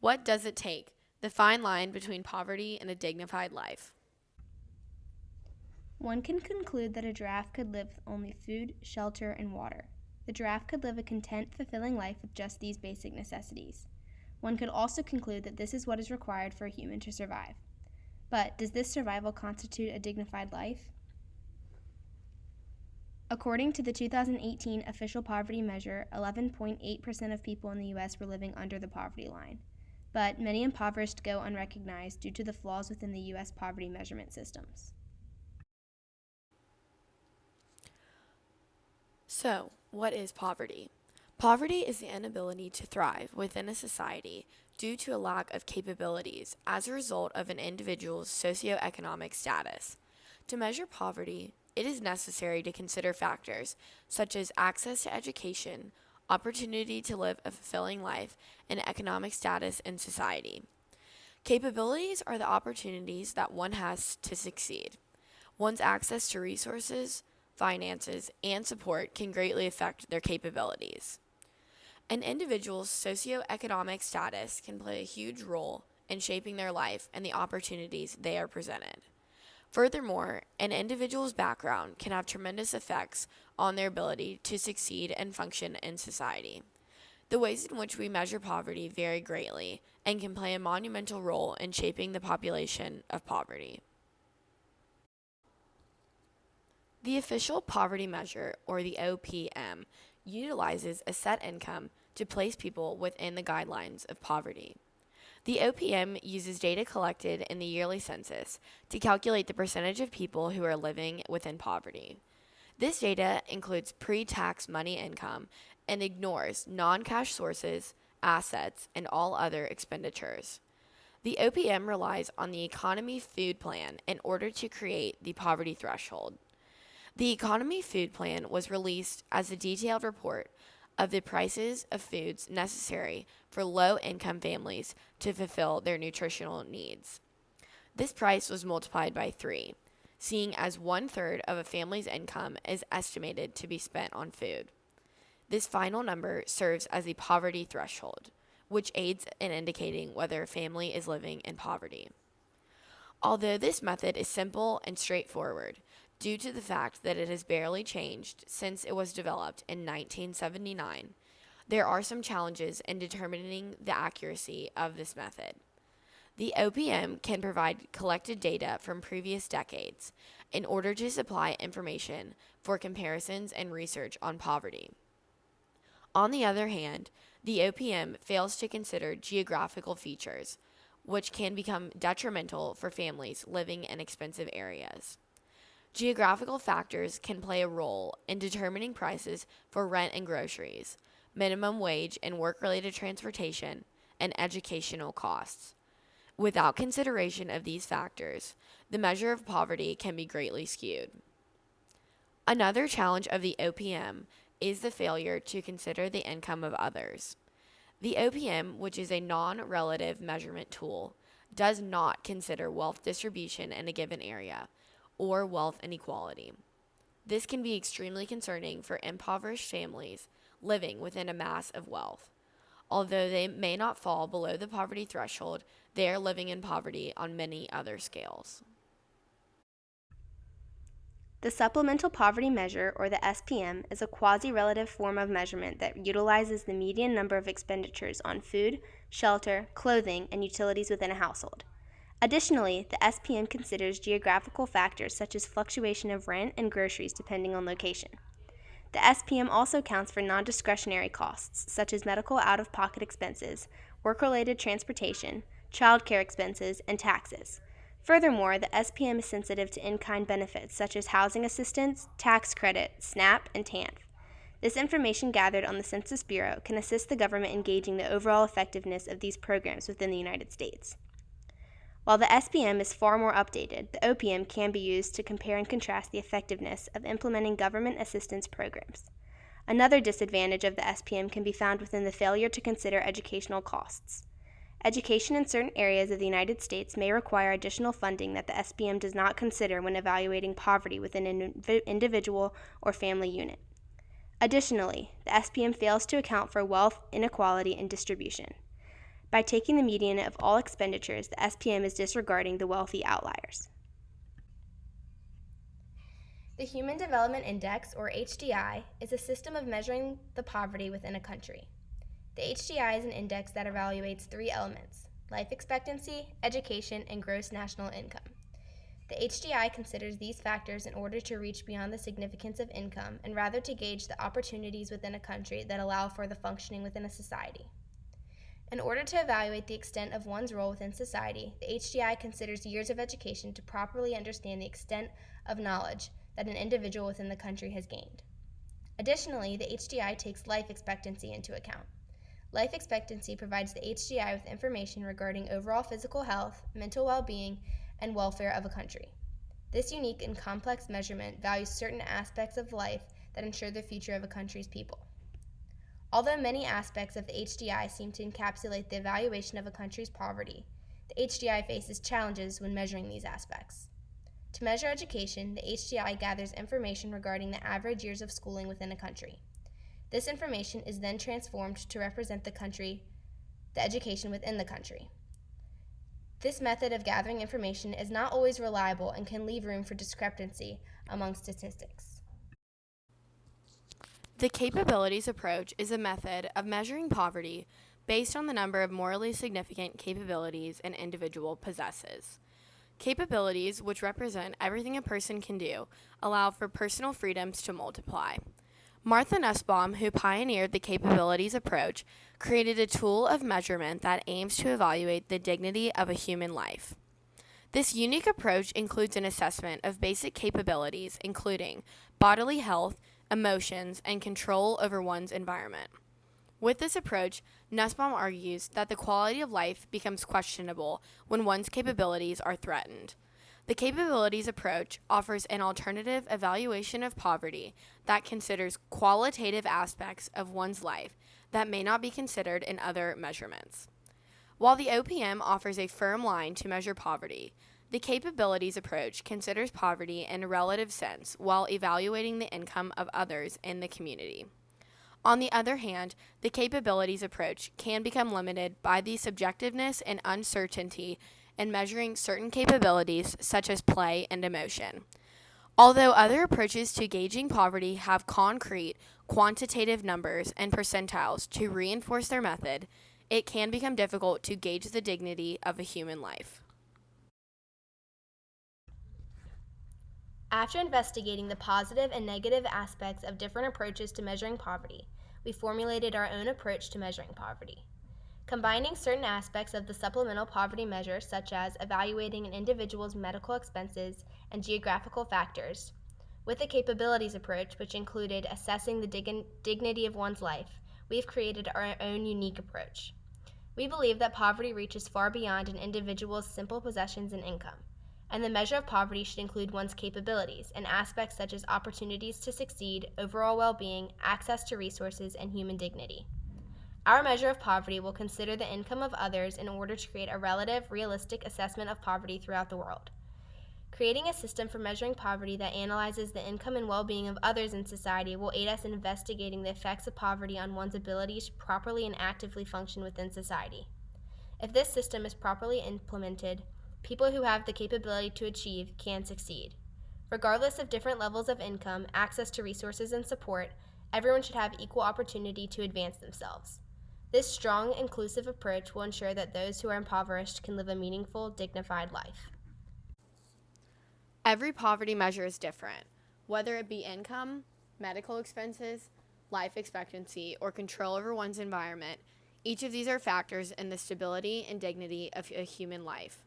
What does it take? The fine line between poverty and a dignified life. One can conclude that a giraffe could live with only food, shelter, and water. The giraffe could live a content, fulfilling life with just these basic necessities. One could also conclude that this is what is required for a human to survive. But does this survival constitute a dignified life? According to the 2018 official poverty measure, 11.8% of people in the U.S. were living under the poverty line. But many impoverished go unrecognized due to the flaws within the U.S. poverty measurement systems. So, what is poverty? Poverty is the inability to thrive within a society due to a lack of capabilities as a result of an individual's socioeconomic status. To measure poverty, it is necessary to consider factors such as access to education, opportunity to live a fulfilling life, and economic status in society. Capabilities are the opportunities that one has to succeed. One's access to resources, finances, and support can greatly affect their capabilities. An individual's socioeconomic status can play a huge role in shaping their life and the opportunities they are presented. Furthermore, an individual's background can have tremendous effects on their ability to succeed and function in society. The ways in which we measure poverty vary greatly and can play a monumental role in shaping the population of poverty. The official poverty measure, or the OPM, utilizes a set income to place people within the guidelines of poverty. The OPM uses data collected in the yearly census to calculate the percentage of people who are living within poverty. This data includes pre-tax money income and ignores non-cash sources, assets, and all other expenditures. The OPM relies on the Economy Food Plan in order to create the poverty threshold. The Economy Food Plan was released as a detailed report of the prices of foods necessary for low-income families to fulfill their nutritional needs. This price was multiplied by 3, seeing as 1/3 of a family's income is estimated to be spent on food. This final number serves as the poverty threshold, which aids in indicating whether a family is living in poverty. Although this method is simple and straightforward, due to the fact that it has barely changed since it was developed in 1979, there are some challenges in determining the accuracy of this method. The OPM can provide collected data from previous decades in order to supply information for comparisons and research on poverty. On the other hand, the OPM fails to consider geographical features, which can become detrimental for families living in expensive areas. Geographical factors can play a role in determining prices for rent and groceries, minimum wage and work-related transportation, and educational costs. Without consideration of these factors, the measure of poverty can be greatly skewed. Another challenge of the OPM is the failure to consider the income of others. The OPM, which is a non-relative measurement tool, does not consider wealth distribution in a given area or wealth inequality. This can be extremely concerning for impoverished families living within a mass of wealth. Although they may not fall below the poverty threshold, they are living in poverty on many other scales. The Supplemental Poverty Measure, or the SPM, is a quasi-relative form of measurement that utilizes the median number of expenditures on food, shelter, clothing, and utilities within a household. Additionally, the SPM considers geographical factors such as fluctuation of rent and groceries depending on location. The SPM also counts for non-discretionary costs such as medical out-of-pocket expenses, work-related transportation, child care expenses, and taxes. Furthermore, the SPM is sensitive to in-kind benefits such as housing assistance, tax credit, SNAP, and TANF. This information gathered on the Census Bureau can assist the government in gauging the overall effectiveness of these programs within the United States. While the SPM is far more updated, the OPM can be used to compare and contrast the effectiveness of implementing government assistance programs. Another disadvantage of the SPM can be found within the failure to consider educational costs. Education in certain areas of the United States may require additional funding that the SPM does not consider when evaluating poverty within an individual or family unit. Additionally, the SPM fails to account for wealth inequality and distribution. By taking the median of all expenditures, the SPM is disregarding the wealthy outliers. The Human Development Index, or HDI, is a system of measuring the poverty within a country. The HDI is an index that evaluates three elements: life expectancy, education, and gross national income. The HDI considers these factors in order to reach beyond the significance of income and rather to gauge the opportunities within a country that allow for the functioning within a society. In order to evaluate the extent of one's role within society, the HDI considers years of education to properly understand the extent of knowledge that an individual within the country has gained. Additionally, the HDI takes life expectancy into account. Life expectancy provides the HDI with information regarding overall physical health, mental well-being, and welfare of a country. This unique and complex measurement values certain aspects of life that ensure the future of a country's people. Although many aspects of the HDI seem to encapsulate the evaluation of a country's poverty, the HDI faces challenges when measuring these aspects. To measure education, the HDI gathers information regarding the average years of schooling within a country. This information is then transformed to represent the education within the country. This method of gathering information is not always reliable and can leave room for discrepancy among statistics. The capabilities approach is a method of measuring poverty based on the number of morally significant capabilities an individual possesses. Capabilities, which represent everything a person can do, allow for personal freedoms to multiply. Martha Nussbaum, who pioneered the capabilities approach, created a tool of measurement that aims to evaluate the dignity of a human life. This unique approach includes an assessment of basic capabilities, including bodily health, emotions, and control over one's environment. With this approach, Nussbaum argues that the quality of life becomes questionable when one's capabilities are threatened. The capabilities approach offers an alternative evaluation of poverty that considers qualitative aspects of one's life that may not be considered in other measurements. While the OPM offers a firm line to measure poverty, the capabilities approach considers poverty in a relative sense while evaluating the income of others in the community. On the other hand, the capabilities approach can become limited by the subjectiveness and uncertainty in measuring certain capabilities such as play and emotion. Although other approaches to gauging poverty have concrete, quantitative numbers and percentiles to reinforce their method, it can become difficult to gauge the dignity of a human life. After investigating the positive and negative aspects of different approaches to measuring poverty, we formulated our own approach to measuring poverty. Combining certain aspects of the supplemental poverty measure, such as evaluating an individual's medical expenses and geographical factors, with the capabilities approach, which included assessing the dignity of one's life, we've created our own unique approach. We believe that poverty reaches far beyond an individual's simple possessions and income, and the measure of poverty should include one's capabilities and aspects such as opportunities to succeed, overall well-being, access to resources, and human dignity. Our measure of poverty will consider the income of others in order to create a relative, realistic assessment of poverty throughout the world. Creating a system for measuring poverty that analyzes the income and well-being of others in society will aid us in investigating the effects of poverty on one's ability to properly and actively function within society. If this system is properly implemented, people who have the capability to achieve can succeed. Regardless of different levels of income, access to resources, and support, everyone should have equal opportunity to advance themselves. This strong, inclusive approach will ensure that those who are impoverished can live a meaningful, dignified life. Every poverty measure is different, whether it be income, medical expenses, life expectancy, or control over one's environment. Each of these are factors in the stability and dignity of a human life.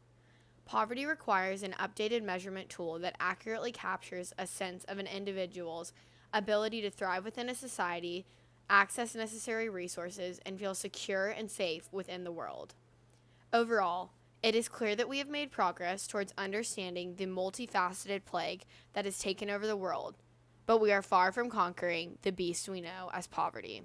Poverty requires an updated measurement tool that accurately captures a sense of an individual's ability to thrive within a society, access necessary resources, and feel secure and safe within the world. Overall, it is clear that we have made progress towards understanding the multifaceted plague that has taken over the world, but we are far from conquering the beast we know as poverty.